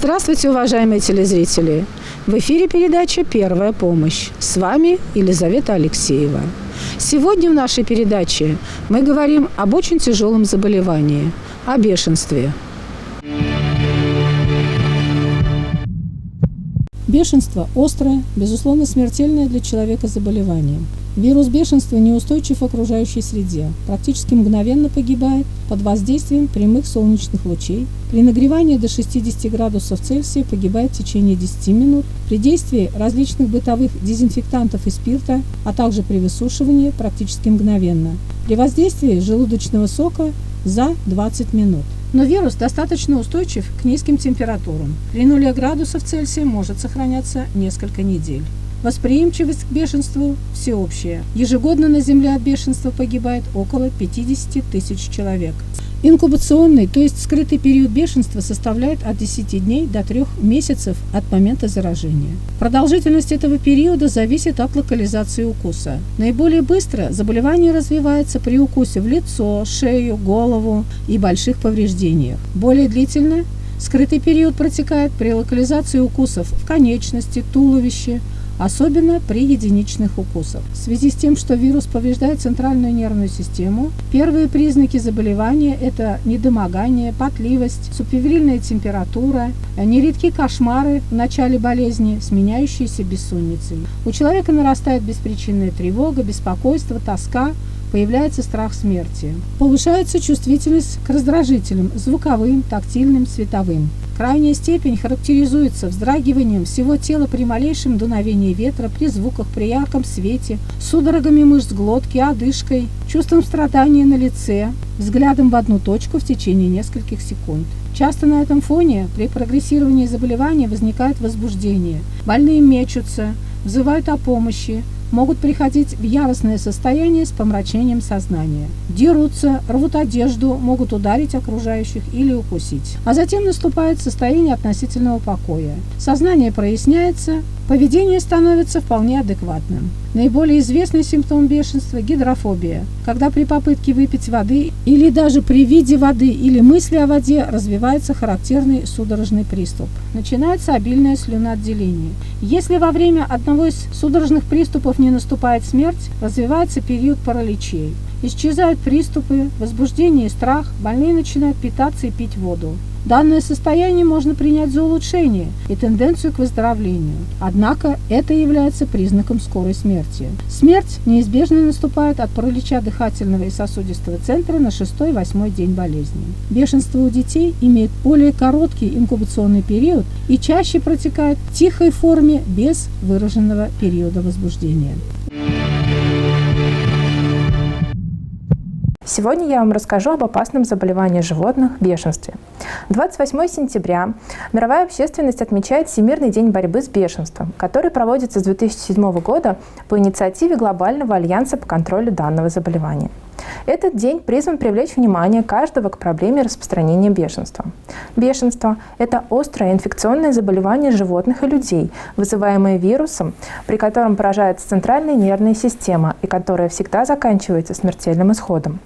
Здравствуйте, уважаемые телезрители! В эфире передача «Первая помощь». С вами Елизавета Алексеева. Сегодня в нашей передаче мы говорим об очень тяжелом заболевании – о бешенстве. Бешенство – острое, безусловно смертельное для человека заболевание. Вирус бешенства неустойчив в окружающей среде, практически мгновенно погибает под воздействием прямых солнечных лучей. При нагревании до 60 градусов Цельсия погибает в течение 10 минут. При действии различных бытовых дезинфектантов и спирта, а также при высушивании практически мгновенно. При воздействии желудочного сока за 20 минут. Но вирус достаточно устойчив к низким температурам. При 0 градусов Цельсия может сохраняться несколько недель. Восприимчивость к бешенству всеобщая. Ежегодно на Земле от бешенства погибает около 50 тысяч человек. Инкубационный, то есть скрытый период бешенства составляет от 10 дней до 3 месяцев от момента заражения. Продолжительность этого периода зависит от локализации укуса. Наиболее быстро заболевание развивается при укусе в лицо, шею, голову и больших повреждениях. Более длительно скрытый период протекает при локализации укусов в конечности, туловище, особенно при единичных укусах. В связи с тем, что вирус повреждает центральную нервную систему, первые признаки заболевания – это недомогание, потливость, субфебрильная температура, нередки кошмары в начале болезни, сменяющиеся бессонницей. У человека нарастает беспричинная тревога, беспокойство, тоска, появляется страх смерти. Повышается чувствительность к раздражителям – звуковым, тактильным, световым. Крайняя степень характеризуется вздрагиванием всего тела при малейшем дуновении ветра, при звуках, при ярком свете, судорогами мышц глотки, одышкой, чувством страдания на лице, взглядом в одну точку в течение нескольких секунд. Часто на этом фоне при прогрессировании заболевания возникает возбуждение. Больные мечутся, взывают о помощи, могут приходить в яростное состояние с помрачением сознания. Дерутся, рвут одежду, могут ударить окружающих или укусить. А затем наступает состояние относительного покоя. Сознание проясняется, поведение становится вполне адекватным. Наиболее известный симптом бешенства – гидрофобия, когда при попытке выпить воды или даже при виде воды или мысли о воде развивается характерный судорожный приступ. Начинается обильное слюноотделение. Если во время одного из судорожных приступов не наступает смерть, развивается период параличей. Исчезают приступы, возбуждение и страх, больные начинают питаться и пить воду. Данное состояние можно принять за улучшение и тенденцию к выздоровлению. Однако это является признаком скорой смерти. Смерть неизбежно наступает от паралича дыхательного и сосудистого центра на 6-8 день болезни. Бешенство у детей имеет более короткий инкубационный период и чаще протекает в тихой форме без выраженного периода возбуждения. Сегодня я вам расскажу об опасном заболевании животных – бешенстве. 28 сентября мировая общественность отмечает Всемирный день борьбы с бешенством, который проводится с 2007 года по инициативе Глобального альянса по контролю данного заболевания. Этот день призван привлечь внимание каждого к проблеме распространения бешенства. Бешенство – это острое инфекционное заболевание животных и людей, вызываемое вирусом, при котором поражается центральная нервная система и которое всегда заканчивается смертельным исходом.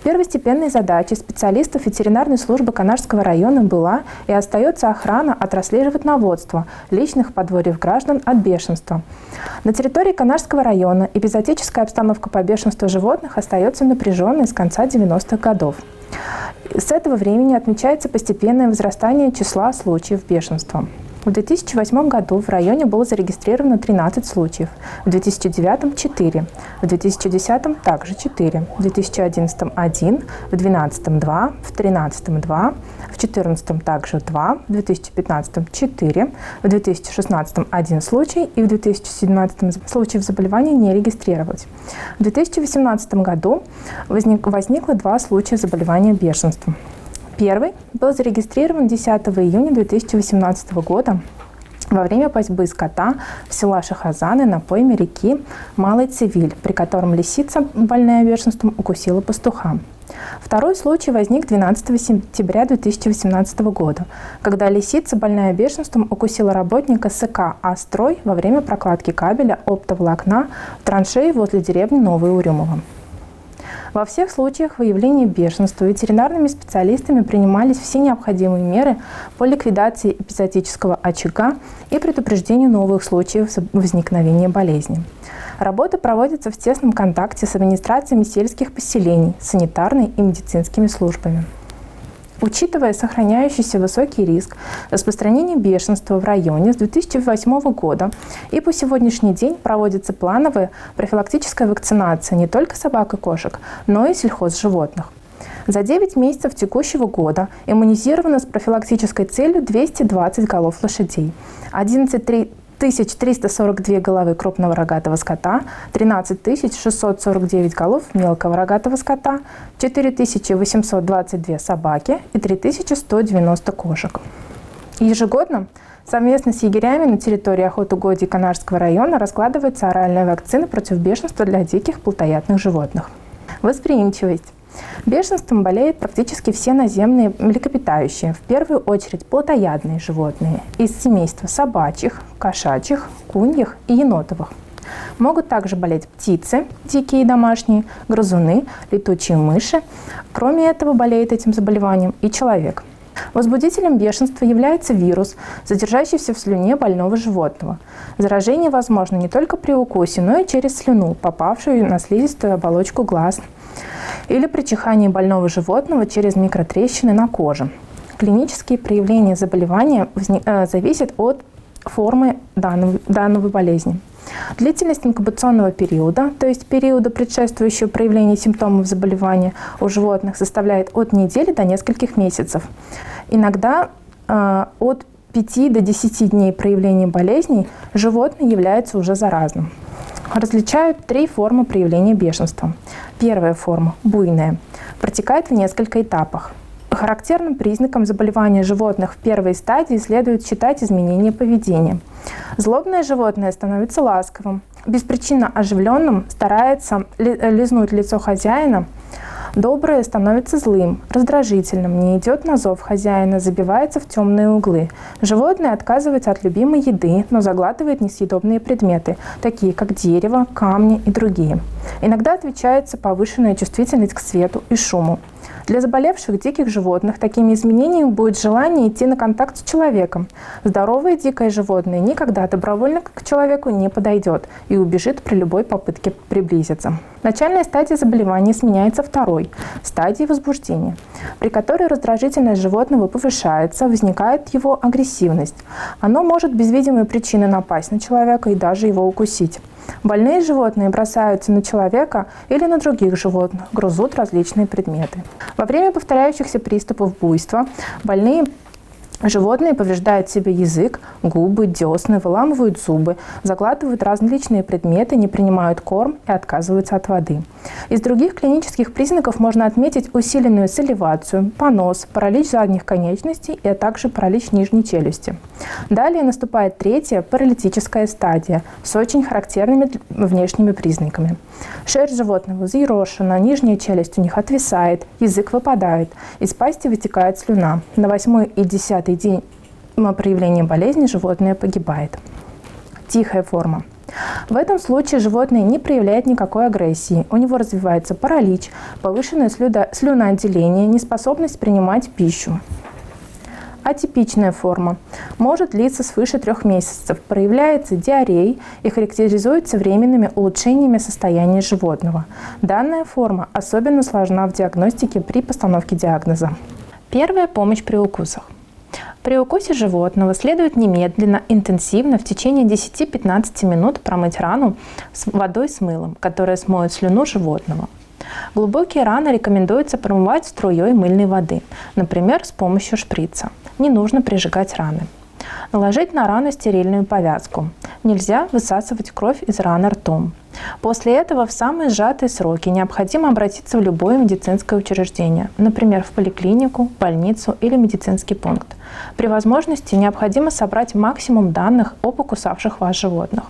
Первостепенной задачей специалистов ветеринарной службы Канарского района была и остается охрана отраслей животноводства, личных подворьев граждан от бешенства. На территории Канарского района эпизоотическая обстановка по бешенству животных остается напряженной с конца 90-х годов. С этого времени отмечается постепенное возрастание числа случаев бешенства. В 2008 году в районе было зарегистрировано 13 случаев, в 2009 – 4, в 2010 также 4, в 2011 – 1, в 2012 – 2, в 2013 – 2, в 2014 также 2, в 2015 – 4, в 2016 – 1 случай и в 2017 случаев заболевания не регистрировалось. В 2018 году возникло 2 случая заболевания бешенством. Первый был зарегистрирован 10 июня 2018 года во время пастьбы скота в села Шахазаны на пойме реки Малый Цивиль, при котором лисица, больная бешенством, укусила пастуха. Второй случай возник 12 сентября 2018 года, когда лисица, больная бешенством, укусила работника СК «А-строй» во время прокладки кабеля оптоволокна в траншеи возле деревни Новое Урюмово. Во всех случаях выявления бешенства ветеринарными специалистами принимались все необходимые меры по ликвидации эпизоотического очага и предупреждению новых случаев возникновения болезни. Работа проводится в тесном контакте с администрациями сельских поселений, санитарной и медицинскими службами. Учитывая сохраняющийся высокий риск распространения бешенства в районе, с 2008 года и по сегодняшний день проводится плановая профилактическая вакцинация не только собак и кошек, но и сельхозживотных. За 9 месяцев текущего года иммунизировано с профилактической целью 220 голов лошадей, 11 342 головы крупного рогатого скота, 13 649 голов мелкого рогатого скота, 4822 собаки и 3190 кошек. Ежегодно совместно с егерями на территории охотугодий Канарского района раскладывается оральная вакцина против бешенства для диких плотоядных животных. Восприимчивость. Бешенством болеют практически все наземные млекопитающие, в первую очередь плотоядные животные из семейства собачьих, кошачьих, куньих и енотовых. Могут также болеть птицы, дикие и домашние, грызуны, летучие мыши. Кроме этого, болеет этим заболеванием и человек. Возбудителем бешенства является вирус, содержащийся в слюне больного животного. Заражение возможно не только при укусе, но и через слюну, попавшую на слизистую оболочку глаз, или при чихании больного животного через микротрещины на коже. Клинические проявления заболевания зависят от формы данной болезни. Длительность инкубационного периода, то есть периода, предшествующего проявлению симптомов заболевания у животных, составляет от недели до нескольких месяцев. Иногда от 5 до 10 дней проявления болезней животное является уже заразным. Различают 3 формы проявления бешенства. Первая форма – буйная, протекает в несколько этапах. Характерным признаком заболевания животных в первой стадии следует считать изменение поведения. Злобное животное становится ласковым, беспричинно оживленным, старается лизнуть лицо хозяина. Доброе становится злым, раздражительным, не идет на зов хозяина, забивается в темные углы. Животное отказывается от любимой еды, но заглатывает несъедобные предметы, такие как дерево, камни и другие. Иногда отмечается повышенная чувствительность к свету и шуму. Для заболевших диких животных такими изменениями будет желание идти на контакт с человеком. Здоровое дикое животное никогда добровольно к человеку не подойдет и убежит при любой попытке приблизиться. Начальная стадия заболевания сменяется второй, стадией возбуждения, при которой раздражительность животного повышается, возникает его агрессивность. Оно может без видимой причины напасть на человека и даже его укусить. Больные животные бросаются на человека или на других животных, грызут различные предметы. Во время повторяющихся приступов буйства больные животные повреждают себе язык, губы, десны, выламывают зубы, заглатывают различные предметы, не принимают корм и отказываются от воды. Из других клинических признаков можно отметить усиленную саливацию, понос, паралич задних конечностей, а также паралич нижней челюсти. Далее наступает третья паралитическая стадия с очень характерными внешними признаками. Шерсть животного взъерошена, нижняя челюсть у них отвисает, язык выпадает, из пасти вытекает слюна. На 8-й и 10-й день проявления болезни животное погибает. Тихая форма. В этом случае животное не проявляет никакой агрессии. У него развивается паралич, повышенное слюноотделение, неспособность принимать пищу. Атипичная форма. Может длиться свыше 3 месяцев, проявляется диареей и характеризуется временными улучшениями состояния животного. Данная форма особенно сложна в диагностике при постановке диагноза. Первая помощь при укусах. При укусе животного следует немедленно, интенсивно в течение 10-15 минут промыть рану водой с мылом, которая смоет слюну животного. Глубокие раны рекомендуется промывать струей мыльной воды, например, с помощью шприца. Не нужно прижигать раны. Наложить на рану стерильную повязку. Нельзя высасывать кровь из раны ртом. После этого в самые сжатые сроки необходимо обратиться в любое медицинское учреждение, например, в поликлинику, больницу или медицинский пункт. При возможности необходимо собрать максимум данных о покусавших вас животных.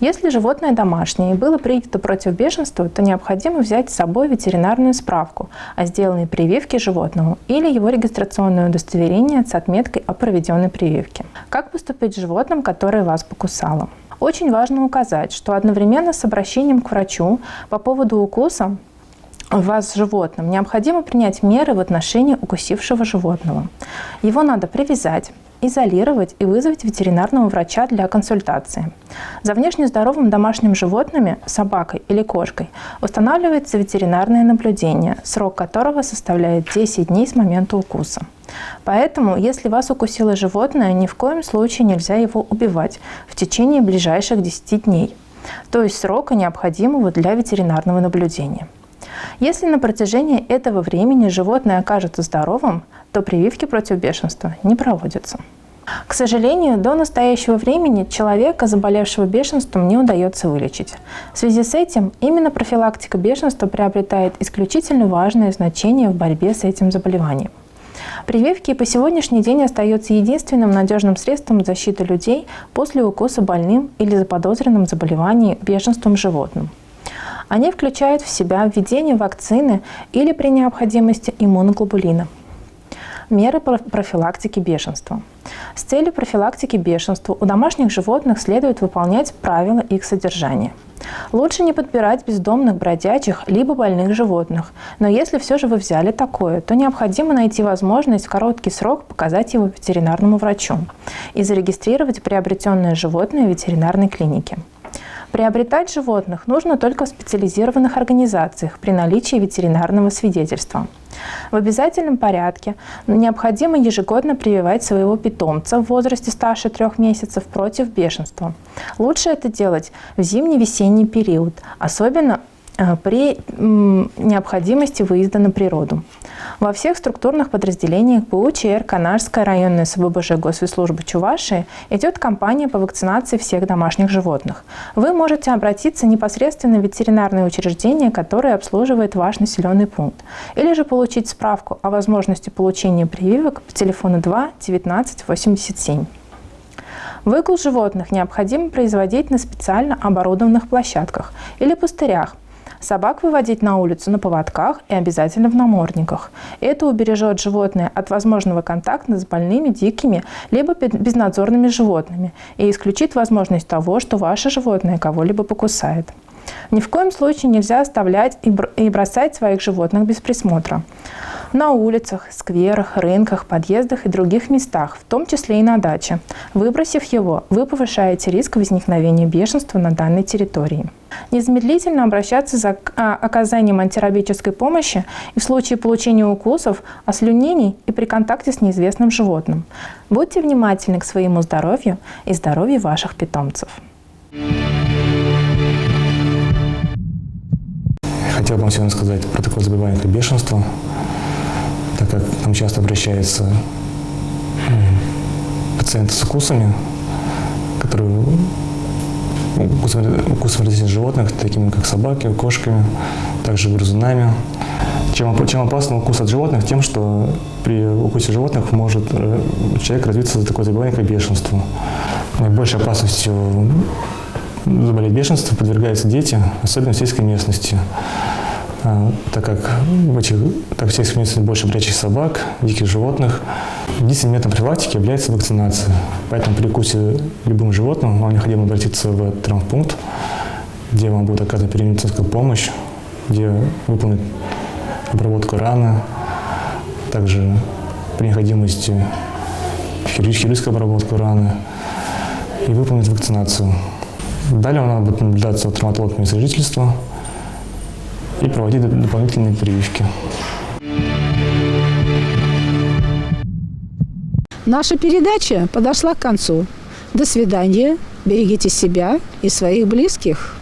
Если животное домашнее и было принято против бешенства, то необходимо взять с собой ветеринарную справку о сделанной прививке животному или его регистрационное удостоверение с отметкой о проведенной прививке. Как поступить с животным, которое вас покусало? Очень важно указать, что одновременно с обращением к врачу по поводу укуса вас с животным, необходимо принять меры в отношении укусившего животного. Его надо привязать, изолировать и вызвать ветеринарного врача для консультации. За внешне здоровым домашним животным, собакой или кошкой, устанавливается ветеринарное наблюдение, срок которого составляет 10 дней с момента укуса. Поэтому, если вас укусило животное, ни в коем случае нельзя его убивать в течение ближайших 10 дней, то есть срока, необходимого для ветеринарного наблюдения. Если на протяжении этого времени животное окажется здоровым, то прививки против бешенства не проводятся. К сожалению, до настоящего времени человека, заболевшего бешенством, не удается вылечить. В связи с этим именно профилактика бешенства приобретает исключительно важное значение в борьбе с этим заболеванием. Прививки по сегодняшний день остаются единственным надежным средством защиты людей после укуса больным или заподозренным заболеванием бешенством животным. Они включают в себя введение вакцины или при необходимости иммуноглобулина. Меры профилактики бешенства. С целью профилактики бешенства у домашних животных следует выполнять правила их содержания. Лучше не подбирать бездомных, бродячих, либо больных животных. Но если все же вы взяли такое, то необходимо найти возможность в короткий срок показать его ветеринарному врачу и зарегистрировать приобретенное животное в ветеринарной клинике. Приобретать животных нужно только в специализированных организациях при наличии ветеринарного свидетельства. В обязательном порядке необходимо ежегодно прививать своего питомца в возрасте старше 3 месяцев против бешенства. Лучше это делать в зимне-весенний период, особенно при необходимости выезда на природу. Во всех структурных подразделениях БУ/ЧР Канашская районная СББЖ Госветслужбы Чувашии идет кампания по вакцинации всех домашних животных. Вы можете обратиться непосредственно в ветеринарное учреждение, которое обслуживает ваш населенный пункт, или же получить справку о возможности получения прививок по телефону 2 19 87. Выгул животных необходимо производить на специально оборудованных площадках или пустырях. Собак выводить на улицу на поводках и обязательно в намордниках. Это убережет животное от возможного контакта с больными, дикими, либо безнадзорными животными и исключит возможность того, что ваше животное кого-либо покусает. Ни в коем случае нельзя оставлять и бросать своих животных без присмотра. На улицах, скверах, рынках, подъездах и других местах, в том числе и на даче. Выбросив его, вы повышаете риск возникновения бешенства на данной территории. Незамедлительно обращаться за оказанием антирабической помощи и в случае получения укусов, ослюнений и при контакте с неизвестным животным. Будьте внимательны к своему здоровью и здоровью ваших питомцев. Хотел бы вам сегодня сказать про такое заболевание, как бешенство, так как к нам часто обращаются пациенты с укусами, которые укусом различных животных, такими как собаки, кошками, также грызунами. Чем опасен укус от животных? Тем, что при укусе животных может человек развиться за такое заболевание, как бешенство. Наибольшей опасностью заболеть бешенством подвергаются дети, особенно в сельской местности, так как в сельской местности больше бродячих собак, диких животных. Единственным методом профилактики является вакцинация. Поэтому при укусе любым животным вам необходимо обратиться в травмпункт, где вам будет оказана медицинская помощь, где выполнят обработку раны, также при необходимости хирургическую обработку раны и выполнить вакцинацию. Далее надо будет наблюдаться у травматолога места жительства и проводить дополнительные прививки. Наша передача подошла к концу. До свидания. Берегите себя и своих близких.